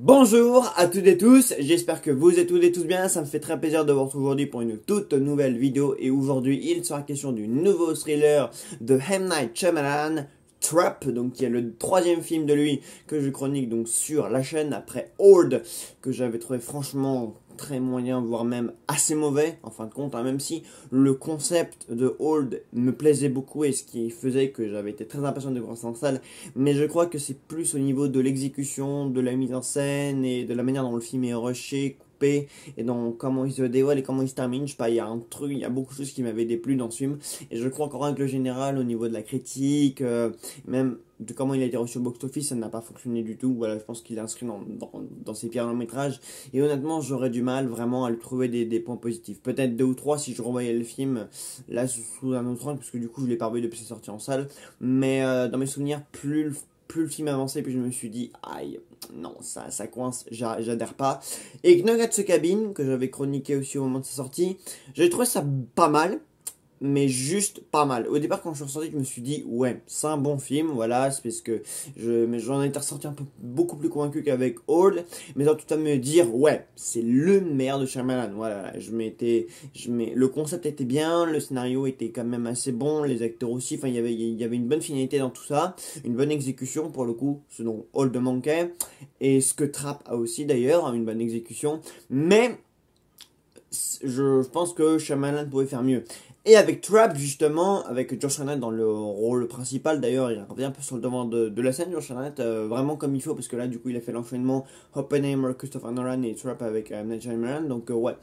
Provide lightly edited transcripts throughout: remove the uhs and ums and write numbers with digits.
Bonjour à toutes et tous, j'espère que vous êtes toutes et tous bien, ça me fait très plaisir de vous retrouver aujourd'hui pour une toute nouvelle vidéo et aujourd'hui il sera question du nouveau thriller de M. Night Shyamalan, Trap, donc qui est le troisième film de lui que je chronique donc sur la chaîne après Old, que j'avais trouvé franchement très moyen, voire même assez mauvais, en fin de compte, hein, même si le concept de Old me plaisait beaucoup et ce qui faisait que j'avais été très impatient de voir ça en salle, mais je crois que c'est plus au niveau de l'exécution, de la mise en scène et de la manière dont le film est rushé, coupé, et dans comment il se dévoile et comment il se termine. Je sais pas, il y a un truc, il y a beaucoup de choses qui m'avaient déplu dans ce film, et je crois qu'en règle générale, au niveau de la critique, même de comment il a été reçu au box-office, ça n'a pas fonctionné du tout. Voilà, je pense qu'il est inscrit dans ses pires longs-métrages. Et honnêtement, j'aurais du mal vraiment à lui trouver des points positifs. Peut-être deux ou trois si je revoyais le film là sous un autre angle, parce que du coup, je l'ai pas revu depuis sa sortie en salle. Mais dans mes souvenirs, plus le film avançait, plus je me suis dit, aïe, non, ça coince, j'adhère pas. Et Nuggets Cabin, que j'avais chroniqué aussi au moment de sa sortie, j'avais trouvé ça pas mal, mais juste pas mal. Au départ, quand je suis ressorti, je me suis dit, ouais, c'est un bon film, voilà, c'est parce que mais j'en étais ressorti un peu beaucoup plus convaincu qu'avec Old, mais dans tout à me dire, ouais, c'est le meilleur de Shyamalan, voilà, le concept était bien, le scénario était quand même assez bon, les acteurs aussi, enfin, il y avait une bonne finalité dans tout ça, une bonne exécution pour le coup, ce dont Old manquait, et ce que Trap a aussi d'ailleurs, une bonne exécution, mais je pense que Shyamalan pouvait faire mieux. Et avec Trap, justement, avec Josh Hartnett dans le rôle principal, d'ailleurs, il revient un peu sur le devant de la scène, Josh Hartnett, vraiment comme il faut, parce que là, du coup, il a fait l'enchaînement Oppenheimer, Christopher Nolan et Trap avec Night Shyamalan, donc ouais.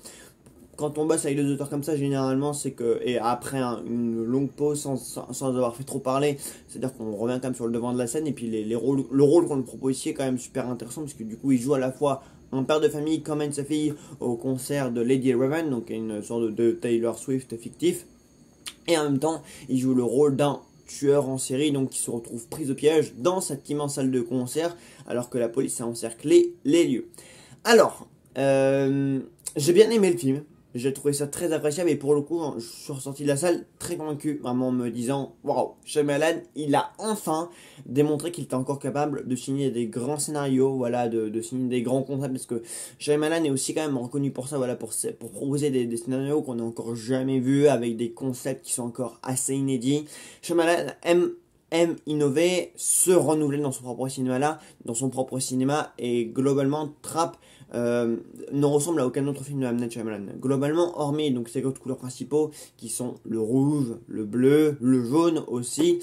Quand on bosse avec des auteurs comme ça, généralement, c'est que, et après une longue pause sans avoir fait trop parler, c'est-à-dire qu'on revient quand même sur le devant de la scène, et puis le rôle qu'on nous propose ici est quand même super intéressant, parce que du coup, il joue à la fois un père de famille qui emmène sa fille au concert de Lady Raven, donc une sorte de Taylor Swift fictif, et en même temps, il joue le rôle d'un tueur en série, donc qui se retrouve pris au piège dans cette immense salle de concert, alors que la police a encerclé les lieux. Alors, j'ai bien aimé le film. J'ai trouvé ça très appréciable et pour le coup, je suis ressorti de la salle très convaincu, vraiment en me disant, waouh, Shyamalan, il a enfin démontré qu'il était encore capable de signer des grands scénarios, voilà, de signer des grands concepts, parce que Shyamalan est aussi quand même reconnu pour ça, voilà, pour proposer des scénarios qu'on n'a encore jamais vus, avec des concepts qui sont encore assez inédits. Shyamalan aime innover, se renouveler dans son propre cinéma, et globalement Trap ne ressemble à aucun autre film de M. Night Shyamalan. Globalement, hormis donc ces quatre couleurs principaux qui sont le rouge, le bleu, le jaune aussi,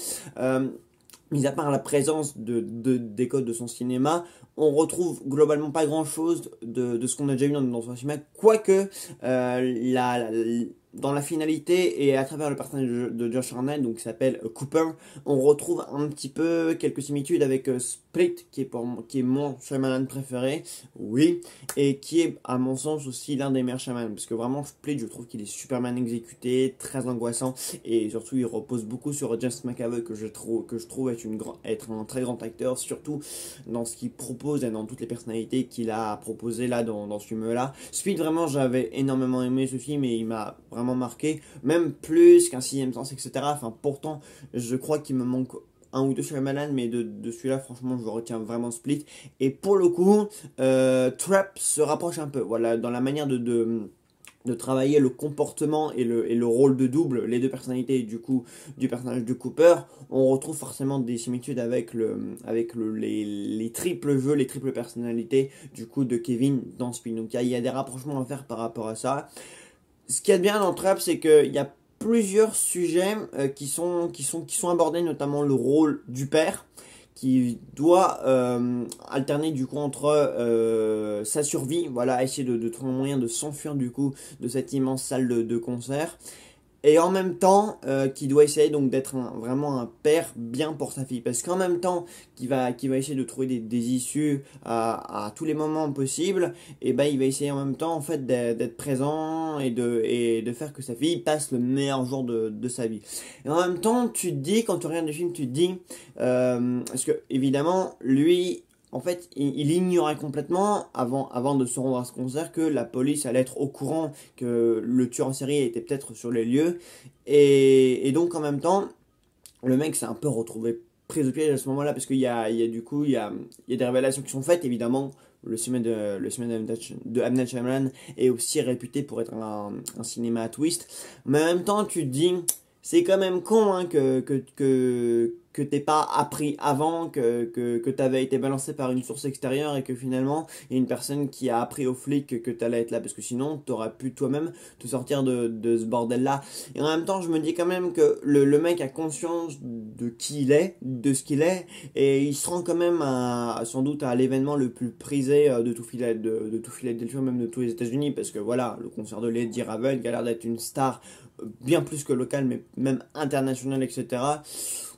mis à part la présence des codes de son cinéma, on retrouve globalement pas grand chose de ce qu'on a déjà vu dans son cinéma, quoique dans la finalité et à travers le personnage de Josh Hartnett, donc qui s'appelle Cooper, on retrouve un petit peu quelques similitudes avec Split, qui est mon Shyamalan préféré, oui, et qui est à mon sens aussi l'un des meilleurs Shyamalan, parce que vraiment Split, je trouve qu'il est super bien exécuté, très angoissant, et surtout il repose beaucoup sur James McAvoy, que je trouve être un très grand acteur, surtout dans ce qu'il propose et dans toutes les personnalités qu'il a proposées là dans ce film-là. Split, vraiment, j'avais énormément aimé ce film et il m'a vraiment marqué, même plus qu'un sixième sens, etc. Enfin, pourtant, je crois qu'il me manque un ou deux Shyamalan, mais de celui-là, franchement, je retiens vraiment Split. Et pour le coup, Trap se rapproche un peu, voilà, dans la manière de travailler le comportement et le rôle de double, les deux personnalités du coup du personnage de Cooper, on retrouve forcément des similitudes avec les triples jeux, les triples personnalités du coup de Kevin dans Spin. Donc il y a des rapprochements à faire par rapport à ça. Ce qu'il y a de bien dans Trap, c'est qu'il y a plusieurs sujets qui sont abordés, notamment le rôle du père, qui doit alterner du coup entre sa survie, voilà, essayer de trouver un moyen de s'enfuir du coup de cette immense salle de concert, et en même temps qui doit essayer donc d'être vraiment un père bien pour sa fille, parce qu'en même temps qu'il va essayer de trouver des issues à tous les moments possibles, et ben il va essayer en même temps en fait d'être présent et de faire que sa fille passe le meilleur jour de sa vie. Et en même temps, tu te dis, quand tu regardes le film, tu te dis parce que évidemment lui, en fait, il ignorait complètement, avant de se rendre à ce concert, que la police allait être au courant que le tueur en série était peut-être sur les lieux. Et donc, en même temps, le mec s'est un peu retrouvé pris au piège à ce moment-là, parce qu'il y a des révélations qui sont faites, évidemment, le cinéma de M. Night Shyamalan est aussi réputé pour être un cinéma à twist. Mais en même temps, tu te dis, c'est quand même con hein, que t'aies pas appris avant, que t'avais été balancé par une source extérieure et que finalement, il y a une personne qui a appris aux flics que t'allais être là. Parce que sinon, t'aurais pu toi-même te sortir de ce bordel-là. Et en même temps, je me dis quand même que le mec a conscience de qui il est, de ce qu'il est, et il se rend quand même sans doute à l'événement le plus prisé de tout Philadelphie, même de tous les États-Unis, parce que voilà, le concert de Lady Ravel, qui a l'air d'être une star bien plus que locale, mais même internationale, etc.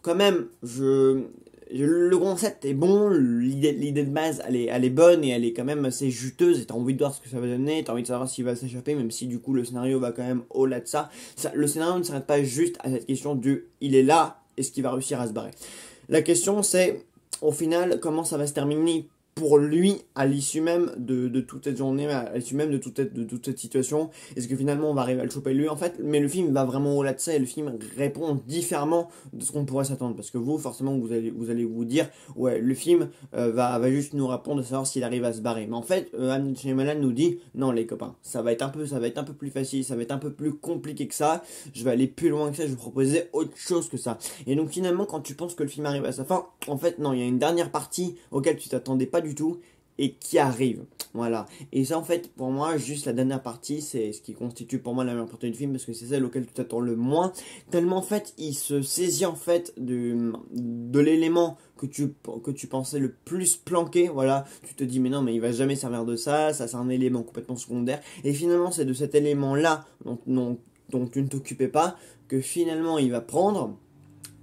Quand même, le concept est bon, l'idée de base, elle est bonne et elle est quand même assez juteuse et t'as envie de voir ce que ça va donner, t'as envie de savoir s'il va s'échapper, même si du coup le scénario va quand même au-delà de ça. Le scénario ne s'arrête pas juste à cette question du il est là, est-ce qu'il va réussir à se barrer. La question c'est, au final, comment ça va se terminer pour lui à l'issue même de toute cette journée, à l'issue même de toute cette situation. Est-ce que finalement on va arriver à le choper lui en fait? Mais le film va vraiment au-delà de ça et le film répond différemment de ce qu'on pourrait s'attendre. Parce que vous, forcément, vous allez vous dire, ouais, le film va juste nous répondre de savoir s'il arrive à se barrer. Mais en fait, M. Night Shyamalan nous dit, non les copains, ça va être un peu plus facile, ça va être un peu plus compliqué que ça. Je vais aller plus loin que ça, je vais vous proposer autre chose que ça. Et donc finalement, quand tu penses que le film arrive à sa fin, en fait non, il y a une dernière partie auquel tu t'attendais pas du tout et qui arrive. Voilà. Et ça, en fait, pour moi, juste la dernière partie, c'est ce qui constitue pour moi la meilleure partie du film parce que c'est celle auquel tu t'attends le moins. Tellement, en fait, il se saisit, en fait, de l'élément que tu pensais le plus planqué. Voilà. Tu te dis, mais non, mais il va jamais servir de ça. Ça, c'est un élément complètement secondaire. Et finalement, c'est de cet élément-là dont tu ne t'occupais pas que finalement, il va prendre.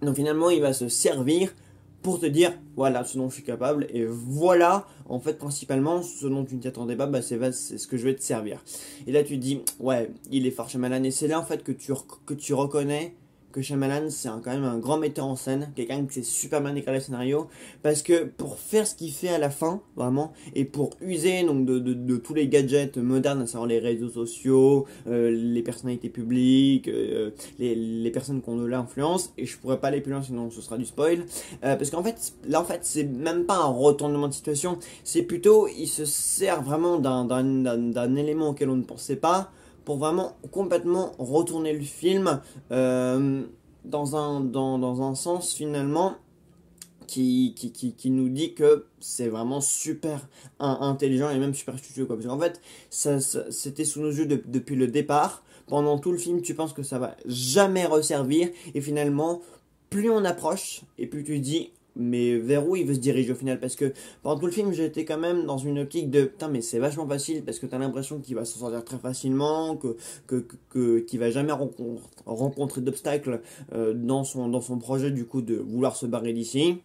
Donc, finalement, il va se servir pour te dire, voilà ce dont je suis capable, et voilà, en fait, principalement, ce dont tu ne t'y attendais pas, bah, c'est ce que je vais te servir. Et là, tu te dis, ouais, il est fort Shyamalan, et c'est là, en fait, que tu reconnais que Shyamalan, c'est quand même un grand metteur en scène, quelqu'un qui sait super bien écrire les scénarios, parce que pour faire ce qu'il fait à la fin, vraiment, et pour user donc de tous les gadgets modernes, à savoir les réseaux sociaux, les personnalités publiques, les personnes qui ont de l'influence, et je pourrais pas aller plus loin sinon ce sera du spoil, parce qu'en fait, là en fait, c'est même pas un retournement de situation, c'est plutôt, il se sert vraiment d'un élément auquel on ne pensait pas, pour vraiment complètement retourner le film dans un sens finalement qui nous dit que c'est vraiment super intelligent et même super astucieux quoi. Parce qu'en fait c'était sous nos yeux depuis le départ. Pendant tout le film tu penses que ça va jamais resservir et finalement plus on approche et plus tu dis mais vers où il veut se diriger au final, parce que pendant tout le film j'étais quand même dans une optique de putain mais c'est vachement facile parce que t'as l'impression qu'il va s'en sortir très facilement, qu'il va jamais rencontrer d'obstacles dans son projet du coup de vouloir se barrer d'ici.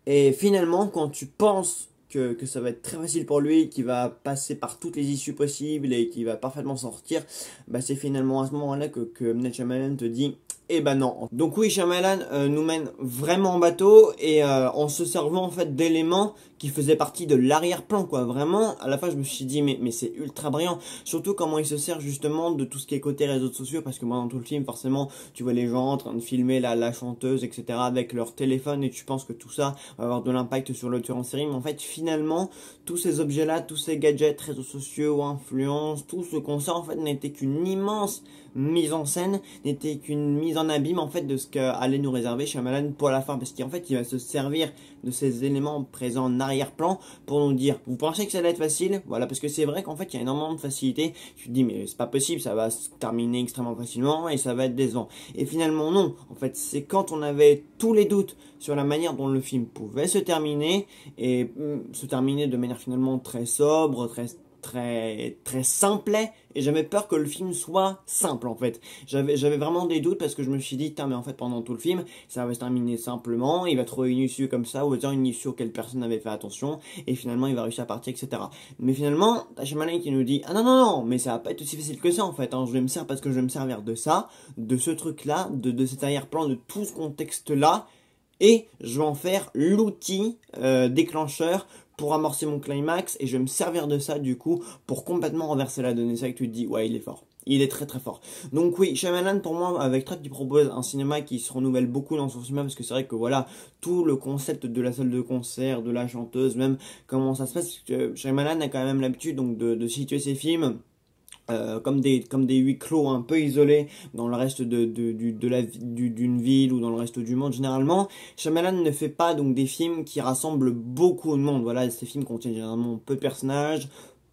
Et finalement quand tu penses que ça va être très facile pour lui, qu'il va passer par toutes les issues possibles et qu'il va parfaitement s'en sortir, bah c'est finalement à ce moment-là que M. Night Shyamalan te dit eh ben non. Donc oui, Shyamalan nous mène vraiment en bateau et en se servant en fait d'éléments qui faisaient partie de l'arrière-plan quoi. Vraiment, à la fin je me suis dit mais c'est ultra brillant. Surtout comment il se sert justement de tout ce qui est côté réseaux sociaux parce que moi dans tout le film forcément tu vois les gens en train de filmer la chanteuse etc avec leur téléphone et tu penses que tout ça va avoir de l'impact sur le tueur en série mais en fait finalement tous ces objets là, tous ces gadgets, réseaux sociaux, influences, tout ce qu'on sait en fait n'était qu'une immense mise en scène, n'était qu'une mise en abîme en fait de ce qu'allait nous réserver Shyamalan pour la fin parce qu'en fait il va se servir de ces éléments présents en arrière-plan pour nous dire vous pensez que ça va être facile, voilà, parce que c'est vrai qu'en fait il y a énormément de facilité, tu te dis mais c'est pas possible, ça va se terminer extrêmement facilement et ça va être décevant et finalement non, en fait c'est quand on avait tous les doutes sur la manière dont le film pouvait se terminer et se terminer de manière finalement très sobre, très simplet et j'avais peur que le film soit simple en fait. J'avais vraiment des doutes parce que je me suis dit mais en fait pendant tout le film ça va se terminer simplement, il va trouver une issue comme ça ou dire une issue auquel personne n'avait fait attention et finalement il va réussir à partir etc. Mais finalement t'as Shyamalan qui nous dit ah non mais ça va pas être aussi facile que ça en fait hein. Je vais me servir parce que je vais me servir de ça, de ce truc là, de cet arrière-plan, de tout ce contexte là et je vais en faire l'outil déclencheur pour amorcer mon climax et je vais me servir de ça du coup pour complètement renverser la donne. C'est ça que tu te dis ouais il est fort. Il est très très fort. Donc oui, Shyamalan pour moi avec Trap il propose un cinéma qui se renouvelle beaucoup dans son cinéma parce que c'est vrai que voilà, tout le concept de la salle de concert, de la chanteuse, même comment ça se passe, parce que Shyamalan a quand même l'habitude donc de situer ses films comme des huis clos un peu isolés dans le reste d'une ville ou dans le reste du monde généralement. Shyamalan ne fait pas donc des films qui rassemblent beaucoup de monde. Voilà, ces films contiennent généralement peu de personnages,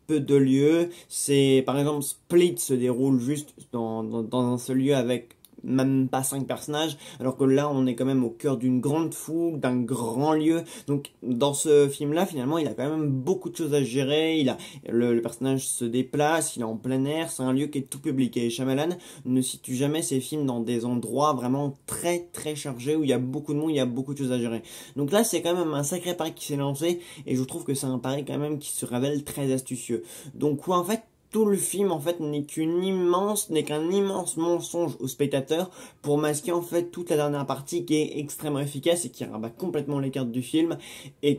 peu de lieux. C'est par exemple Split se déroule juste dans un seul lieu avec même pas 5 personnages, alors que là on est quand même au cœur d'une grande foule, d'un grand lieu. Donc dans ce film là finalement il a quand même beaucoup de choses à gérer. Le personnage se déplace, il est en plein air, c'est un lieu qui est tout public, et Shyamalan ne situe jamais ses films dans des endroits vraiment très très chargés où il y a beaucoup de monde, il y a beaucoup de choses à gérer. Donc là c'est quand même un sacré pari qui s'est lancé, et je trouve que c'est un pari quand même qui se révèle très astucieux. Donc en fait tout le film en fait n'est qu'un immense mensonge au spectateur pour masquer en fait toute la dernière partie qui est extrêmement efficace et qui rabat complètement les cartes du film, et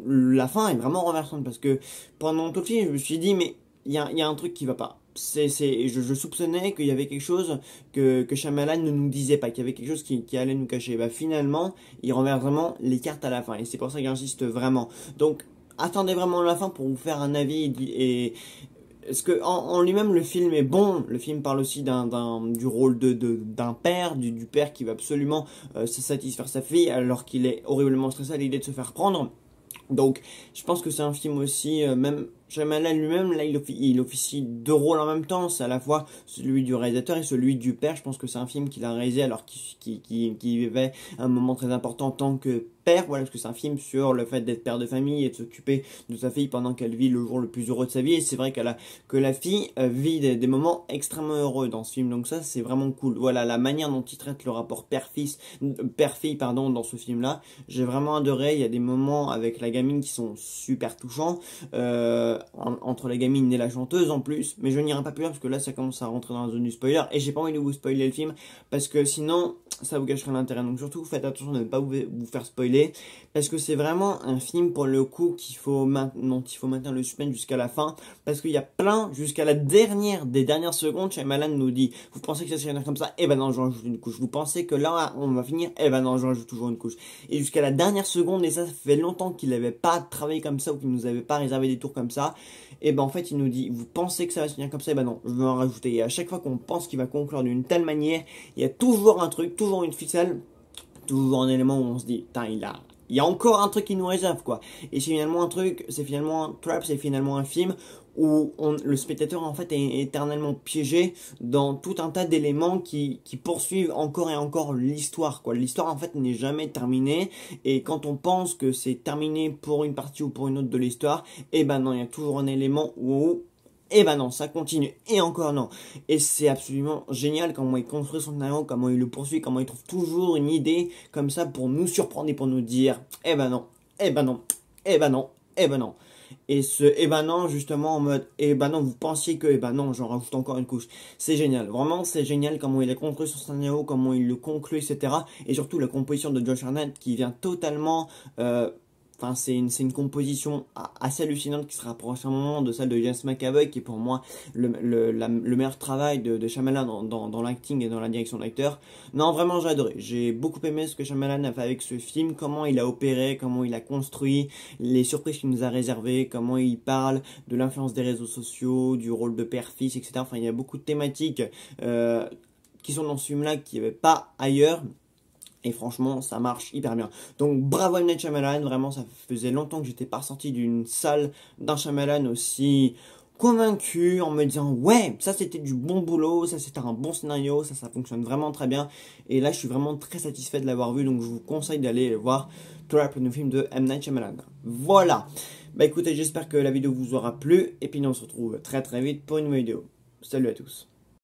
la fin est vraiment renversante, parce que pendant tout le film je me suis dit mais il y a un truc qui va pas. Je soupçonnais qu'il y avait quelque chose que Shyamalan ne nous disait pas, qu'il y avait quelque chose qui allait nous cacher. Bah finalement, il renverse vraiment les cartes à la fin, et c'est pour ça que j'insiste vraiment. Donc attendez vraiment la fin pour vous faire un avis, et est-ce que en lui-même le film est bon. Le film parle aussi du rôle d'un père, du père qui va absolument se satisfaire sa fille alors qu'il est horriblement stressé à l'idée de se faire prendre. Donc je pense que c'est un film aussi, même Shyamalan lui-même, là il officie deux rôles en même temps, c'est à la fois celui du réalisateur et celui du père. Je pense que c'est un film qu'il a réalisé alors qu'il vivait un moment très important en tant que père, voilà, parce que c'est un film sur le fait d'être père de famille et de s'occuper de sa fille pendant qu'elle vit le jour le plus heureux de sa vie, et c'est vrai que la fille vit des moments extrêmement heureux dans ce film, donc ça c'est vraiment cool. Voilà, la manière dont il traite le rapport père-fille pardon, dans ce film là, j'ai vraiment adoré. Il y a des moments avec la gamine qui sont super touchants, entre la gamine et la chanteuse en plus, mais je n'irai pas plus loin parce que là ça commence à rentrer dans la zone du spoiler, et j'ai pas envie de vous spoiler le film parce que sinon ça vous gâcherait l'intérêt. Donc surtout faites attention de ne pas vous faire spoiler, parce que c'est vraiment un film pour le coup dont il faut maintenir le suspense jusqu'à la fin, parce qu'il y a plein, jusqu'à la dernière des dernières secondes, Shyamalan nous dit vous pensez que ça se finira comme ça, eh ben non je rajoute une couche, vous pensez que là on va finir, eh ben non je rajoute toujours une couche, et jusqu'à la dernière seconde, et ça fait longtemps qu'il n'avait pas travaillé comme ça ou qu'il nous avait pas réservé des tours comme ça, et ben en fait il nous dit vous pensez que ça va se finir comme ça, et ben non je vais en rajouter. Et à chaque fois qu'on pense qu'il va conclure d'une telle manière, il y a toujours un truc, toujours une ficelle, toujours un élément où on se dit putain il y a encore un truc qui nous réserve quoi. Et c'est finalement Trap, c'est finalement un film où le spectateur en fait est éternellement piégé dans tout un tas d'éléments qui poursuivent encore et encore l'histoire quoi. L'histoire en fait n'est jamais terminée, et quand on pense que c'est terminé pour une partie ou pour une autre de l'histoire, et ben non, il y a toujours un élément où et ben non, ça continue, et encore non. Et c'est absolument génial comment il construit son scénario, comment il le poursuit, comment il trouve toujours une idée comme ça pour nous surprendre et pour nous dire eh ben non, eh ben non, eh ben non, eh ben non. Et ce eh ben non justement en mode eh ben non vous pensiez que eh ben non j'en rajoute encore une couche. C'est génial, vraiment c'est génial comment il a construit son scénario, comment il le conclut, etc. Et surtout la composition de Josh Hartnett qui vient totalement enfin, c'est une composition assez hallucinante qui se rapproche à un moment de celle de James McAvoy, qui est pour moi le meilleur travail de Shyamalan dans l'acting et dans la direction de l'acteur. Non, vraiment, j'ai adoré. J'ai beaucoup aimé ce que Shyamalan a fait avec ce film, comment il a opéré, comment il a construit, les surprises qu'il nous a réservées, comment il parle de l'influence des réseaux sociaux, du rôle de père-fils, etc. Enfin, il y a beaucoup de thématiques qui sont dans ce film-là, qu'il n'y avait pas ailleurs. Et franchement, ça marche hyper bien. Donc bravo à M. Night Shyamalan, vraiment ça faisait longtemps que j'étais pas ressorti d'une salle d'un Shyamalan aussi convaincu, en me disant ouais, ça c'était du bon boulot, ça c'était un bon scénario, ça fonctionne vraiment très bien. Et là je suis vraiment très satisfait de l'avoir vu, donc je vous conseille d'aller voir Trap, le film de M. Night Shyamalan. Voilà, bah écoutez, j'espère que la vidéo vous aura plu, et puis nous on se retrouve très très vite pour une nouvelle vidéo. Salut à tous.